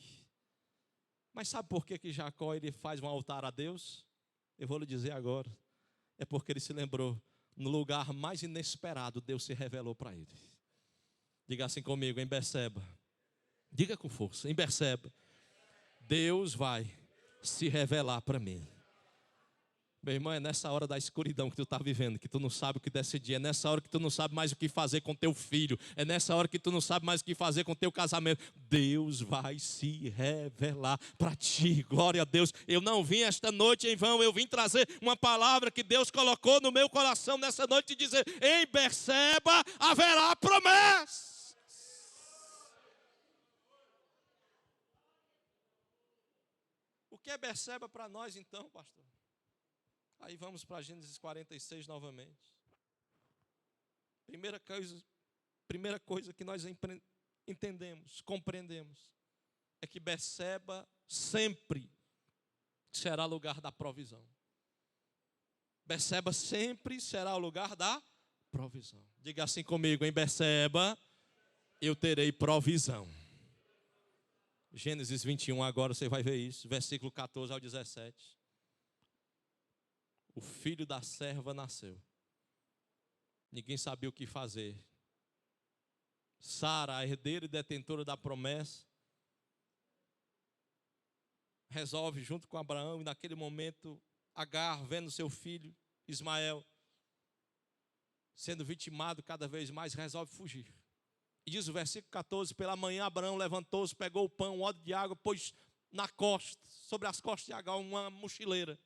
Mas sabe por que Jacó ele faz um altar a Deus? Eu vou lhe dizer agora. É porque ele se lembrou, no lugar mais inesperado, Deus se revelou para ele. Diga assim comigo: em Berseba. Diga com força: em Berseba, Deus vai se revelar para mim. Meu irmão, é nessa hora da escuridão que tu está vivendo, que tu não sabe o que decidir. É nessa hora que tu não sabe mais o que fazer com teu filho. É nessa hora que tu não sabe mais o que fazer com teu casamento. Deus vai se revelar para ti. Glória a Deus. Eu não vim esta noite em vão. Eu vim trazer uma palavra que Deus colocou no meu coração nessa noite e dizer: em Berseba haverá promessa. que é Berseba para nós então, pastor? Aí vamos para Gênesis 46 novamente. Primeira coisa que nós entendemos, compreendemos, é que Berseba sempre será lugar da provisão. Berseba sempre será o lugar da provisão. Diga assim comigo, em Berseba eu terei provisão. Gênesis 21, agora você vai ver isso, versículo 14 ao 17. O filho da serva nasceu. Ninguém sabia o que fazer. Sara, a herdeira e detentora da promessa, resolve junto com Abraão, e naquele momento, Agar, vendo seu filho, Ismael, sendo vitimado cada vez mais, resolve fugir. E diz o versículo 14, pela manhã Abraão levantou-se, pegou o pão, um odre de água, pôs na costa, sobre as costas de Agar, uma mochileira.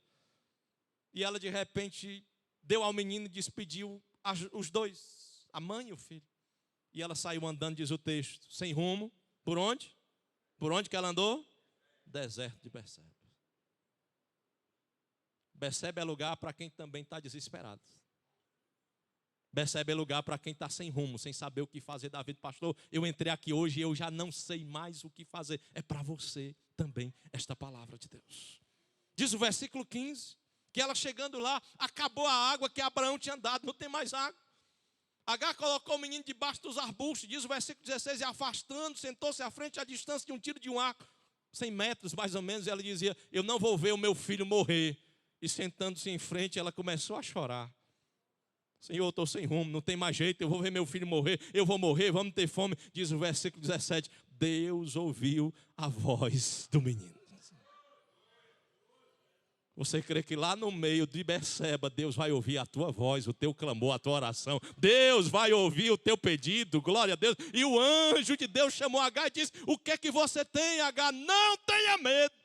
E ela de repente deu ao menino e despediu os dois, a mãe e o filho. E ela saiu andando, diz o texto, sem rumo. Por onde? Por onde que ela andou? Deserto de Berseba. Berseba é lugar para quem também está desesperado. Berseba é lugar para quem está sem rumo, sem saber o que fazer da vida. Pastor, eu entrei aqui hoje e eu já não sei mais o que fazer. É para você também esta palavra de Deus. Diz o versículo 15, que ela chegando lá, acabou a água que Abraão tinha dado, não tem mais água. Agar colocou o menino debaixo dos arbustos, diz o versículo 16, e afastando, sentou-se à frente, à distância de um tiro de um arco, 100 metros mais ou menos, e ela dizia, eu não vou ver o meu filho morrer. E sentando-se em frente, ela começou a chorar. Senhor, eu estou sem rumo, não tem mais jeito, eu vou ver meu filho morrer, eu vou morrer, vamos ter fome. Diz o versículo 17, Deus ouviu a voz do menino. Você crê que lá no meio de Berseba, Deus vai ouvir a tua voz, o teu clamor, a tua oração. Deus vai ouvir o teu pedido, glória a Deus. E o anjo de Deus chamou Agar e disse, o que é que você tem, Agar? Não tenha medo.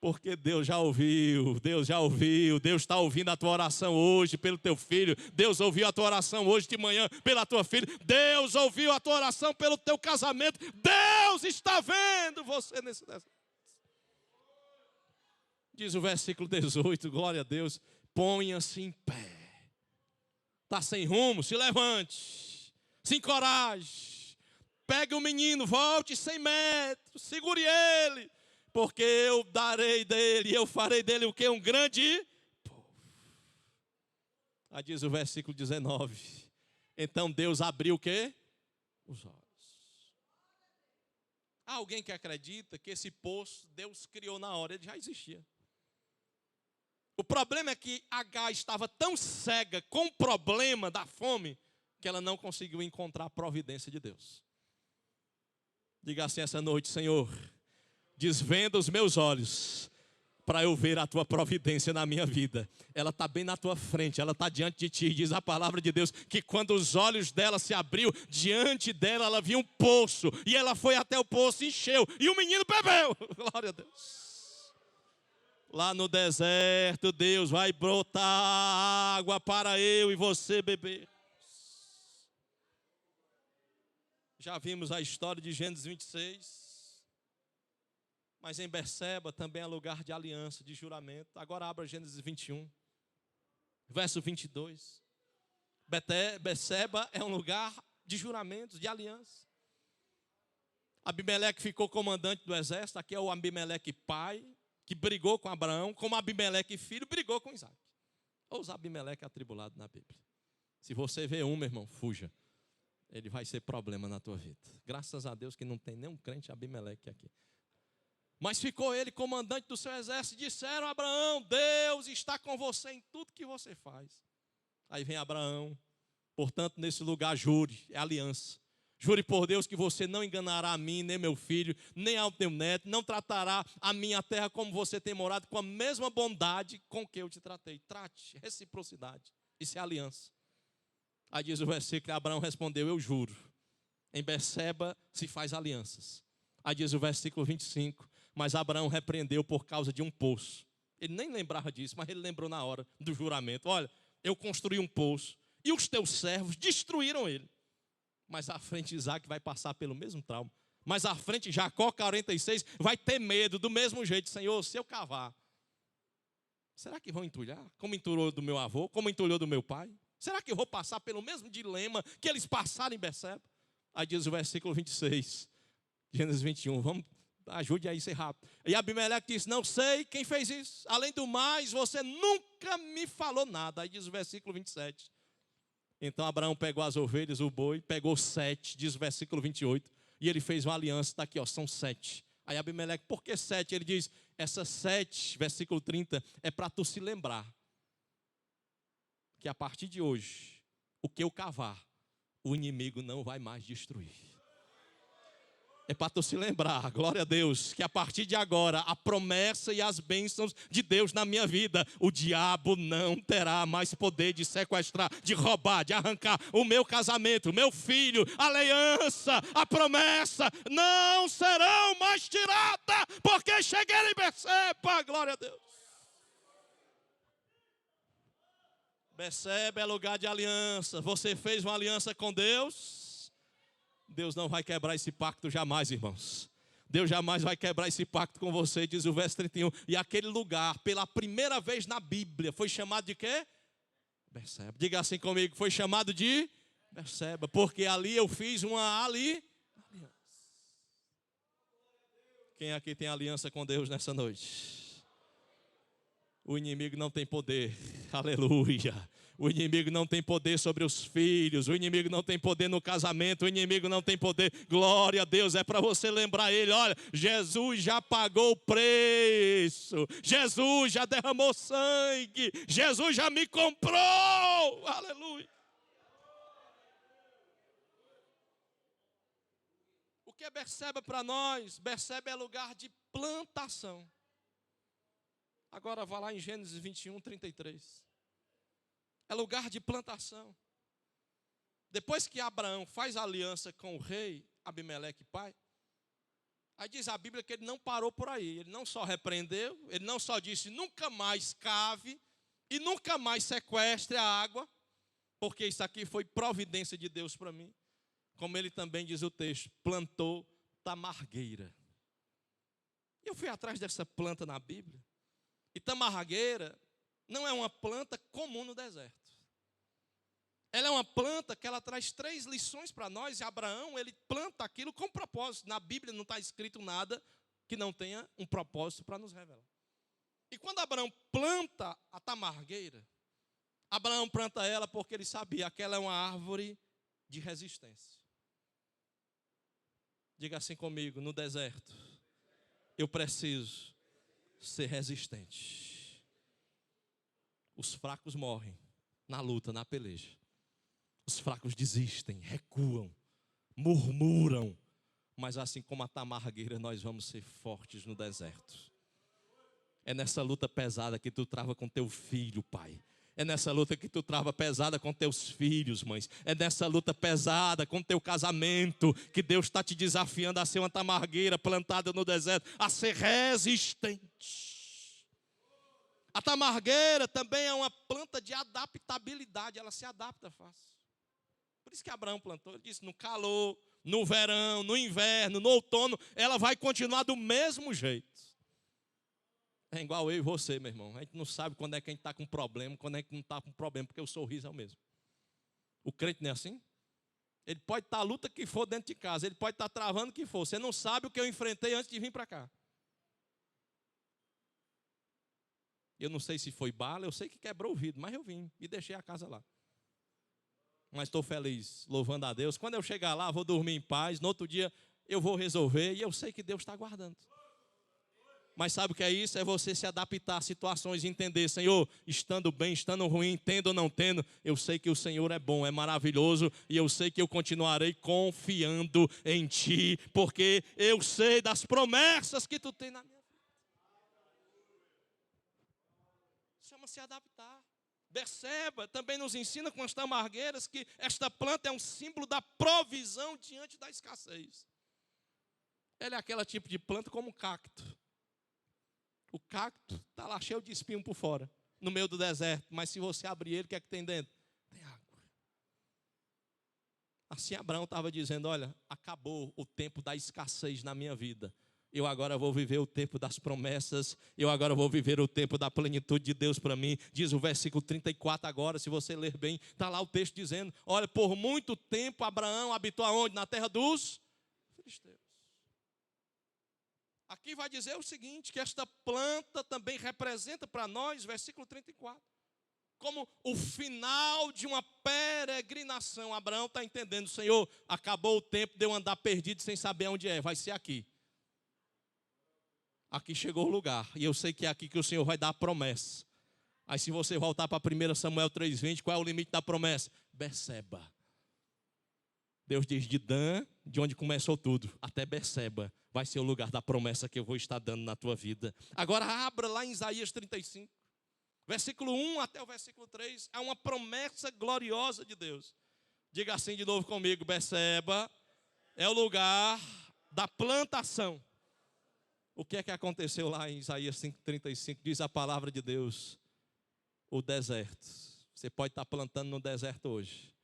Porque Deus já ouviu, Deus está ouvindo a tua oração hoje pelo teu filho. Deus ouviu a tua oração hoje de manhã pela tua filha. Deus ouviu a tua oração pelo teu casamento. Deus está vendo você nesse deserto. Diz o versículo 18, glória a Deus, ponha-se em pé. Está sem rumo, se levante, se encoraje. Pegue o menino, volte 100 metros, segure ele. Porque eu darei dele, eu farei dele o quê? Um grande povo. Aí diz o versículo 19, então Deus abriu o quê? Os olhos. Há alguém que acredita que esse poço Deus criou na hora, ele já existia. O problema é que Agar estava tão cega com o problema da fome que ela não conseguiu encontrar a providência de Deus. Diga assim essa noite, Senhor, desvenda os meus olhos para eu ver a tua providência na minha vida. Ela está bem na tua frente, ela está diante de ti. Diz a palavra de Deus que quando os olhos dela se abriu, diante dela ela viu um poço. E ela foi até o poço, encheu. E o menino bebeu. Glória a Deus. Lá no deserto, Deus vai brotar água para eu e você beber. Já vimos a história de Gênesis 26. Mas em Berseba também é lugar de aliança, de juramento. Agora abra Gênesis 21, verso 22. Berseba é um lugar de juramentos, de aliança. Abimeleque ficou comandante do exército. Aqui é o Abimeleque pai, que brigou com Abraão, como Abimeleque filho brigou com Isaac. Ou os Abimeleque atribulados na Bíblia. Se você vê um, meu irmão, fuja. Ele vai ser problema na tua vida. Graças a Deus que não tem nenhum crente Abimeleque aqui. Mas ficou ele comandante do seu exército. Disseram a Abraão, Deus está com você em tudo que você faz. Aí vem Abraão. Portanto, nesse lugar jure, é aliança. Jure por Deus que você não enganará a mim, nem meu filho, nem ao teu neto. Não tratará a minha terra como você tem morado, com a mesma bondade com que eu te tratei. Trate, reciprocidade. Isso é aliança. Aí diz o versículo, Abraão respondeu, eu juro. Em Berseba se faz alianças. Aí diz o versículo 25, mas Abraão repreendeu por causa de um poço. Ele nem lembrava disso, mas ele lembrou na hora do juramento. Olha, eu construí um poço e os teus servos destruíram ele. Mas à frente Isaac vai passar pelo mesmo trauma. Mas à frente, Jacó, 46, vai ter medo do mesmo jeito. Senhor, se eu cavar, será que vão entulhar? Como entulhou do meu avô? Como entulhou do meu pai? Será que eu vou passar pelo mesmo dilema que eles passaram em Berseba? Aí diz o versículo 26, Gênesis 21. Vamos, ajude aí a ser rápido. E Abimeleque disse, não sei quem fez isso. Além do mais, você nunca me falou nada. Aí diz o versículo 27. Então Abraão pegou as ovelhas, o boi, pegou 7, diz o versículo 28. E ele fez uma aliança, está aqui, ó, são 7. Aí Abimeleque, por que 7? Ele diz, essas 7, versículo 30, é para tu se lembrar que a partir de hoje, o que eu cavar, o inimigo não vai mais destruir. É para tu se lembrar, glória a Deus, que a partir de agora, a promessa e as bênçãos de Deus na minha vida, o diabo não terá mais poder de sequestrar, de roubar, de arrancar o meu casamento, o meu filho, a aliança, a promessa, não serão mais tiradas, porque cheguei em Berseba, glória a Deus. Berseba é lugar de aliança. Você fez uma aliança com Deus, Deus não vai quebrar esse pacto jamais, irmãos. Deus jamais vai quebrar esse pacto com você, diz o verso 31. E aquele lugar, pela primeira vez na Bíblia, foi chamado de quê? Berseba. Diga assim comigo, foi chamado de Berseba, porque ali eu fiz uma aliança. Quem aqui tem aliança com Deus nessa noite? O inimigo não tem poder, aleluia. O inimigo não tem poder sobre os filhos, o inimigo não tem poder no casamento, o inimigo não tem poder, glória a Deus. É para você lembrar ele, olha, Jesus já pagou o preço, Jesus já derramou sangue, Jesus já me comprou, aleluia. O que é Berseba para nós? Berseba é lugar de plantação. Agora vá lá em Gênesis 21, 33. É lugar de plantação. Depois que Abraão faz aliança com o rei Abimeleque, pai, aí diz a Bíblia que ele não parou por aí. Ele não só repreendeu, ele não só disse nunca mais cave e nunca mais sequestre a água, porque isso aqui foi providência de Deus para mim. Como ele também diz o texto, plantou tamargueira. Eu fui atrás dessa planta na Bíblia. E tamargueira não é uma planta comum no deserto. Ela é uma planta que ela traz 3 lições para nós. E Abraão, ele planta aquilo com propósito. Na Bíblia não está escrito nada que não tenha um propósito para nos revelar. E quando Abraão planta a tamargueira, Abraão planta ela porque ele sabia que ela é uma árvore de resistência. Diga assim comigo, no deserto, eu preciso ser resistente. Os fracos morrem na luta, na peleja. Os fracos desistem, recuam, murmuram. Mas assim como a tamargueira, nós vamos ser fortes no deserto. É nessa luta pesada que tu trava com teu filho, pai. É nessa luta que tu trava pesada com teus filhos, mães. É nessa luta pesada com teu casamento que Deus está te desafiando a ser uma tamargueira plantada no deserto, a ser resistente. A tamargueira também é uma planta de adaptabilidade, ela se adapta fácil. Por isso que Abraão plantou, ele disse, no calor, no verão, no inverno, no outono, ela vai continuar do mesmo jeito. É igual eu e você, meu irmão. A gente não sabe quando é que a gente está com problema, quando é que não está com problema, porque o sorriso é o mesmo. O crente não é assim? Ele pode estar a luta que for dentro de casa, ele pode estar travando o que for. Você não sabe o que eu enfrentei antes de vir para cá. Eu não sei se foi bala, eu sei que quebrou o vidro, mas eu vim e deixei a casa lá. Mas estou feliz, louvando a Deus. Quando eu chegar lá, vou dormir em paz. No outro dia, eu vou resolver e eu sei que Deus está guardando. Mas sabe o que é isso? É você se adaptar a situações e entender, Senhor, estando bem, estando ruim, tendo ou não tendo, eu sei que o Senhor é bom, é maravilhoso, e eu sei que eu continuarei confiando em Ti, porque eu sei das promessas que Tu tem na minha vida. Chama-se adaptar. Berseba também nos ensina com as tamargueiras que esta planta é um símbolo da provisão diante da escassez. Ela é aquela tipo de planta como um cacto. O cacto está lá cheio de espinho por fora, no meio do deserto. Mas se você abrir ele, o que é que tem dentro? Tem água. Assim Abraão estava dizendo, olha, acabou o tempo da escassez na minha vida. Eu agora vou viver o tempo das promessas, eu agora vou viver o tempo da plenitude de Deus para mim. Diz o versículo 34 agora, se você ler bem, está lá o texto dizendo, olha, por muito tempo Abraão habitou aonde? Na terra dos filisteus. Aqui vai dizer o seguinte, que esta planta também representa para nós, versículo 34, como o final de uma peregrinação. Abraão está entendendo, Senhor, acabou o tempo de eu andar perdido sem saber onde é, vai ser aqui. Aqui chegou o lugar, e eu sei que é aqui que o Senhor vai dar a promessa. Aí se você voltar para 1 Samuel 3,20, qual é o limite da promessa? Berseba. Deus diz de Dan, de onde começou tudo, até Berseba, vai ser o lugar da promessa que eu vou estar dando na tua vida. Agora abra lá em Isaías 35, versículo 1 até o versículo 3, é uma promessa gloriosa de Deus. Diga assim de novo comigo, Berseba é o lugar da plantação. O que é que aconteceu lá em Isaías 5,35? Diz a palavra de Deus, o deserto. Você pode estar plantando no deserto hoje.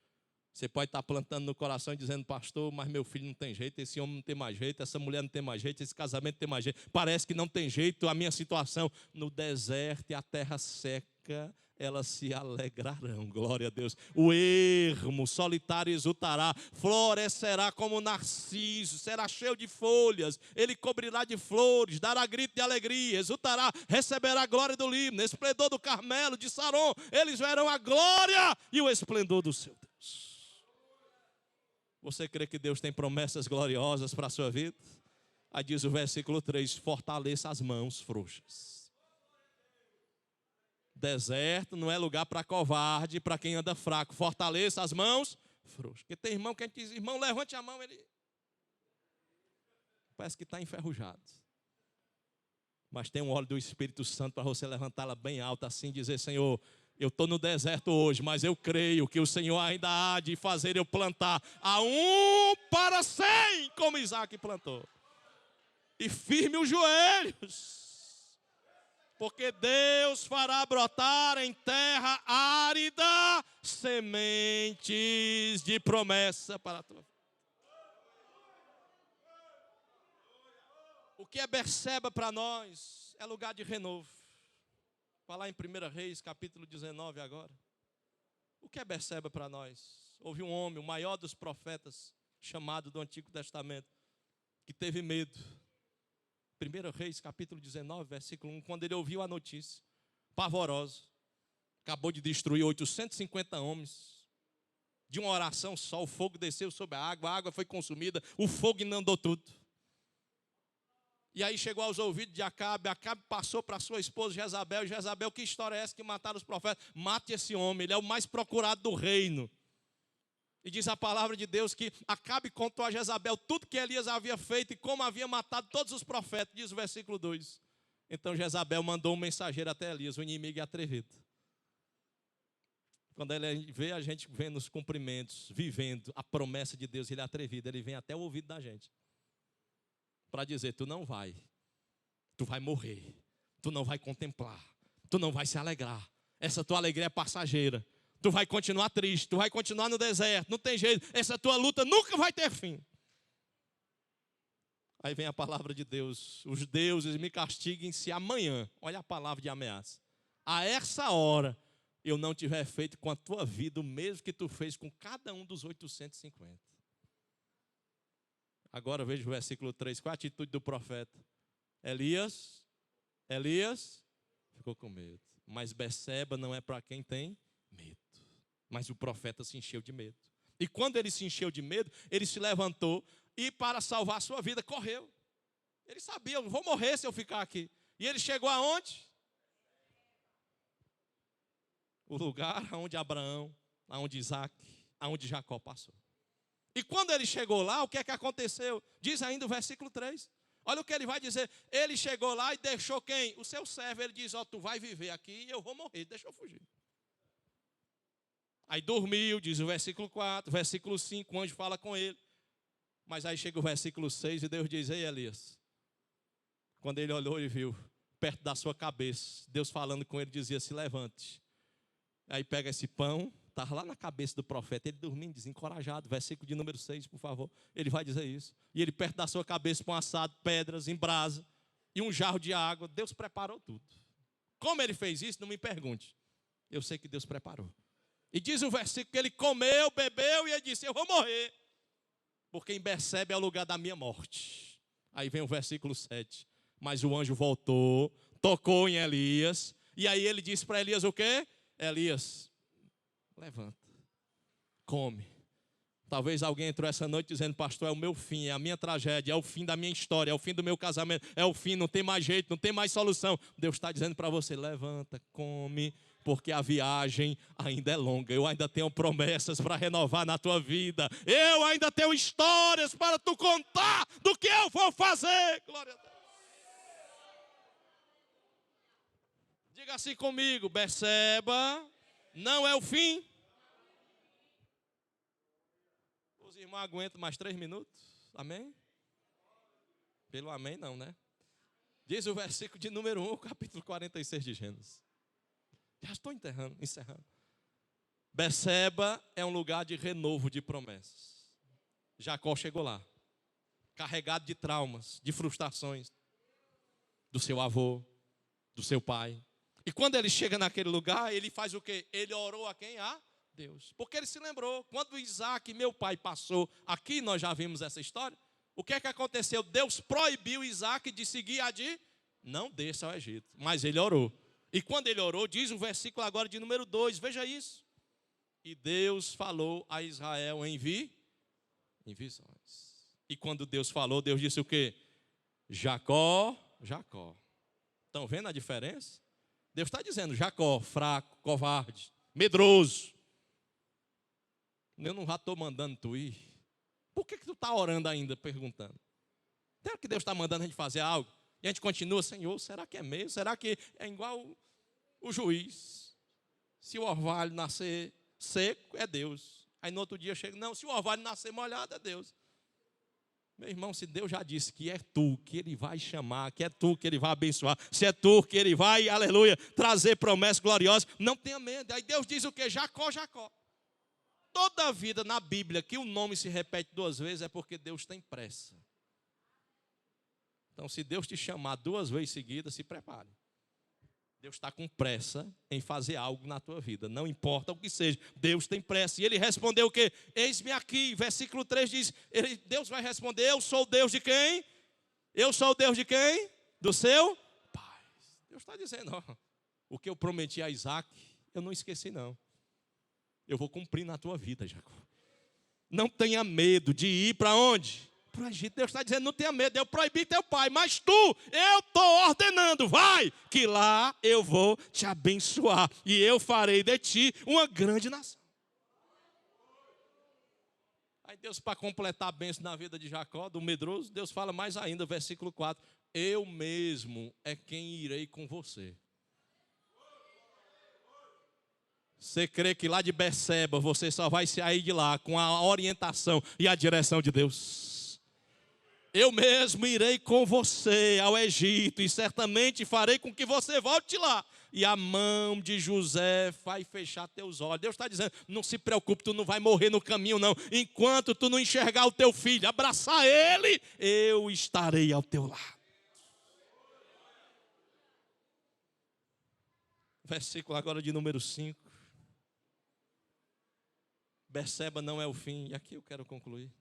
Você pode estar plantando no coração e dizendo, pastor, mas meu filho não tem jeito, esse homem não tem mais jeito, essa mulher não tem mais jeito, esse casamento não tem mais jeito. Parece que não tem jeito, a minha situação. No deserto e a terra seca, elas se alegrarão, glória a Deus. O ermo solitário exultará, florescerá como narciso, será cheio de folhas, ele cobrirá de flores, dará grito de alegria, exultará, receberá a glória do Líbano, esplendor do Carmelo, de Saron, eles verão a glória e o esplendor do seu Deus. Você crê que Deus tem promessas gloriosas para a sua vida? Aí diz o versículo 3, fortaleça as mãos frouxas. Deserto não é lugar para covarde, para quem anda fraco. Fortaleça as mãos frouxas. Porque tem irmão que a gente diz, irmão, levante a mão, ele parece que está enferrujado. Mas tem um óleo do Espírito Santo para você levantá-la bem alta assim e dizer, Senhor, eu estou no deserto hoje, mas eu creio que o Senhor ainda há de fazer eu plantar a 1 para 100, como Isaac plantou. E firme os joelhos, porque Deus fará brotar em terra árida sementes de promessa para a tua vida. O que é Berseba para nós? É lugar de renovo. Falar em 1 Reis, capítulo 19 agora. O que é Berseba para nós? Houve um homem, o maior dos profetas, chamado do Antigo Testamento, que teve medo. 1 Reis, capítulo 19, versículo 1, quando ele ouviu a notícia, pavoroso, acabou de destruir 850 homens, de uma oração só, o fogo desceu sobre a água foi consumida, o fogo inundou tudo. E aí chegou aos ouvidos de Acabe, Acabe passou para sua esposa Jezabel, Jezabel, que história é essa que mataram os profetas? Mate esse homem, ele é o mais procurado do reino. E diz a palavra de Deus que Acabe contou a Jezabel tudo que Elias havia feito e como havia matado todos os profetas, diz o versículo 2. Então Jezabel mandou um mensageiro até Elias, o inimigo é atrevido. Quando ele vê a gente vendo os cumprimentos, vivendo a promessa de Deus, ele é atrevido, ele vem até o ouvido da gente. Para dizer, tu não vai, tu vai morrer, tu não vai contemplar, tu não vai se alegrar, essa tua alegria é passageira, tu vai continuar triste, tu vai continuar no deserto, não tem jeito, essa tua luta nunca vai ter fim. Aí vem a palavra de Deus, os deuses me castiguem se amanhã, olha a palavra de ameaça, a essa hora eu não tiver feito com a tua vida o mesmo que tu fez com cada um dos 850. Agora veja o versículo 3, qual a atitude do profeta? Elias ficou com medo. Mas Berseba não é para quem tem medo. Mas o profeta se encheu de medo. E quando ele se encheu de medo, ele se levantou e para salvar a sua vida, correu. Ele sabia, eu vou morrer se eu ficar aqui. E ele chegou aonde? O lugar onde Abraão, onde Isaac, onde Jacó passou. E quando ele chegou lá, o que é que aconteceu? Diz ainda o versículo 3. Olha o que ele vai dizer. Ele chegou lá e deixou quem? O seu servo. Ele diz, ó, tu vai viver aqui e eu vou morrer, deixa eu fugir. Aí dormiu, diz o versículo 4, versículo 5, o anjo fala com ele. Mas aí chega o versículo 6 e Deus diz, ei Elias. Quando ele olhou e viu, perto da sua cabeça, Deus falando com ele, dizia, se levante. Aí pega esse pão, estava lá na cabeça do profeta, ele dormindo desencorajado, versículo de número 6, por favor, ele vai dizer isso. E ele perto da sua cabeça com um assado, pedras em brasa e um jarro de água. Deus preparou tudo. Como ele fez isso, não me pergunte. Eu sei que Deus preparou. E diz o versículo que ele comeu, bebeu e ele disse, eu vou morrer, porque em Berseba é o lugar da minha morte. Aí vem o versículo 7. Mas o anjo voltou, tocou em Elias, e aí ele disse para Elias o quê? Elias, levanta, come. Talvez alguém entrou essa noite dizendo, pastor, é o meu fim, é a minha tragédia, é o fim da minha história, é o fim do meu casamento, é o fim, não tem mais jeito, não tem mais solução. Deus está dizendo para você, levanta, come, porque a viagem ainda é longa. Eu ainda tenho promessas para renovar na tua vida. Eu ainda tenho histórias para tu contar do que eu vou fazer. Glória a Deus. Diga assim comigo, Berseba não é o fim. Os irmãos aguentam mais 3 minutos? Amém? Pelo amém não, né? Diz o versículo de número 1, capítulo 46 de Gênesis. Já estou encerrando. Berseba é um lugar de renovo de promessas. Jacó chegou lá, carregado de traumas, de frustrações, do seu avô, do seu pai. E quando ele chega naquele lugar, ele faz o quê? Ele orou a quem? A Deus. Porque ele se lembrou, quando Isaac, meu pai, passou, aqui nós já vimos essa história, o que é que aconteceu? Deus proibiu Isaac de seguir a de não desça ao Egito, mas ele orou. E quando ele orou, diz o versículo agora de número 2, veja isso. E Deus falou a Israel em visões. E quando Deus falou, Deus disse o quê? Jacó, Jacó. Estão vendo a diferença? Deus está dizendo, Jacó, fraco, covarde, medroso. Eu não já estou mandando tu ir. Por que tu está orando ainda, perguntando? Será que Deus está mandando a gente fazer algo? E a gente continua, Senhor, será que é mesmo? Será que é igual o juiz? Se o orvalho nascer seco, é Deus. Aí no outro dia chega, não, se o orvalho nascer molhado, é Deus. Meu irmão, se Deus já disse que é tu que Ele vai chamar, que é tu que Ele vai abençoar, se é tu que Ele vai, aleluia, trazer promessas gloriosas, não tenha medo. Aí Deus diz o quê? Jacó, Jacó. Toda a vida na Bíblia que o nome se repete 2 vezes é porque Deus tem pressa. Então, se Deus te chamar 2 vezes seguidas, se prepare. Deus está com pressa em fazer algo na tua vida. Não importa o que seja, Deus tem pressa. E ele respondeu o quê? Eis-me aqui. Versículo 3 diz, Deus vai responder, eu sou o Deus de quem? Eu sou o Deus de quem? Do seu pai. Deus está dizendo, ó, o que eu prometi a Isaac, eu não esqueci não. Eu vou cumprir na tua vida, Jacó. Não tenha medo de ir para onde? Para o Egito. Deus está dizendo, não tenha medo, eu proibi teu pai, mas tu, eu estou ordenando, vai, que lá eu vou te abençoar, e eu farei de ti uma grande nação. Aí Deus, para completar a bênção na vida de Jacó, do medroso, Deus fala mais ainda, versículo 4, eu mesmo é quem irei com você. Você crê que lá de Berseba você só vai sair de lá com a orientação e a direção de Deus? Eu mesmo irei com você ao Egito e certamente farei com que você volte lá. E a mão de José vai fechar teus olhos. Deus está dizendo, não se preocupe, tu não vai morrer no caminho não. Enquanto tu não enxergar o teu filho, abraçar ele, eu estarei ao teu lado. Versículo agora de número 5. Berseba não é o fim, e aqui eu quero concluir.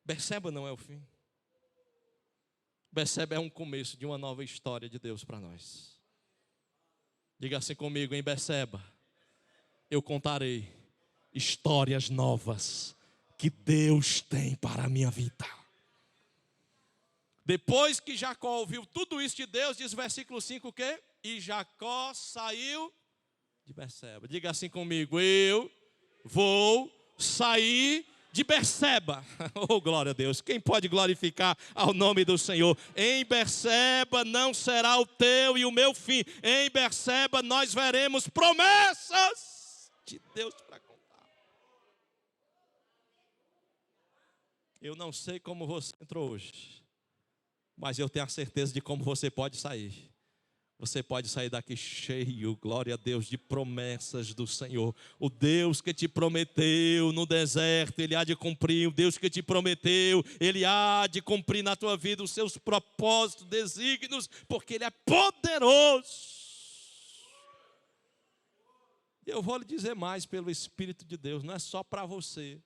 Berseba não é o fim. Berseba é um começo de uma nova história de Deus para nós. Diga assim comigo, em Berseba, eu contarei histórias novas que Deus tem para a minha vida. Depois que Jacó ouviu tudo isso de Deus, diz o versículo 5 o quê? E Jacó saiu de Berseba. Diga assim comigo, eu vou sair de Berseba. Oh, glória a Deus. Quem pode glorificar ao nome do Senhor? Em Berseba não será o teu e o meu fim. Em Berseba nós veremos promessas de Deus para contar. Eu não sei como você entrou hoje, mas eu tenho a certeza de como você pode sair. Você pode sair daqui cheio, glória a Deus, de promessas do Senhor. O Deus que te prometeu no deserto, Ele há de cumprir. O Deus que te prometeu, Ele há de cumprir na tua vida os seus propósitos, desígnios, porque Ele é poderoso. E eu vou lhe dizer mais pelo Espírito de Deus, não é só para você,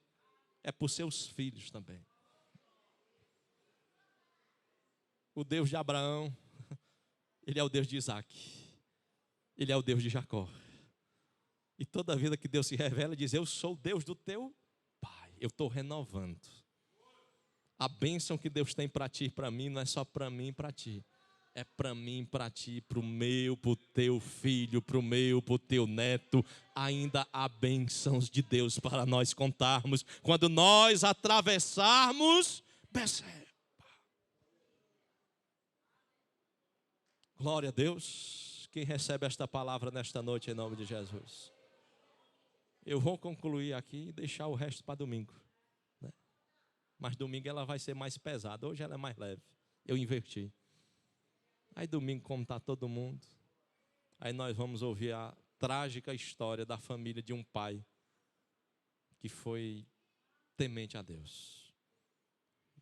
é para os seus filhos também. O Deus de Abraão, Ele é o Deus de Isaac, Ele é o Deus de Jacó. E toda vida que Deus se revela, Ele diz: eu sou o Deus do teu pai. Eu estou renovando. A bênção que Deus tem para ti e para mim, não é só para mim e para ti. É para mim, para ti, para o meu, para o teu filho, para o meu, para o teu neto. Ainda há bênçãos de Deus para nós contarmos. Quando nós atravessarmos Beceba. Glória a Deus. Quem recebe esta palavra nesta noite em nome de Jesus? Eu vou concluir aqui e deixar o resto para domingo, né? Mas domingo ela vai ser mais pesada. Hoje ela é mais leve. Eu inverti. Aí domingo, como está todo mundo, aí nós vamos ouvir a trágica história da família de um pai que foi temente a Deus.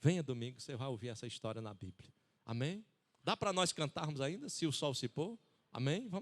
Venha domingo, você vai ouvir essa história na Bíblia. Amém? Dá para nós cantarmos ainda, se o sol se pôr? Amém? Vamos.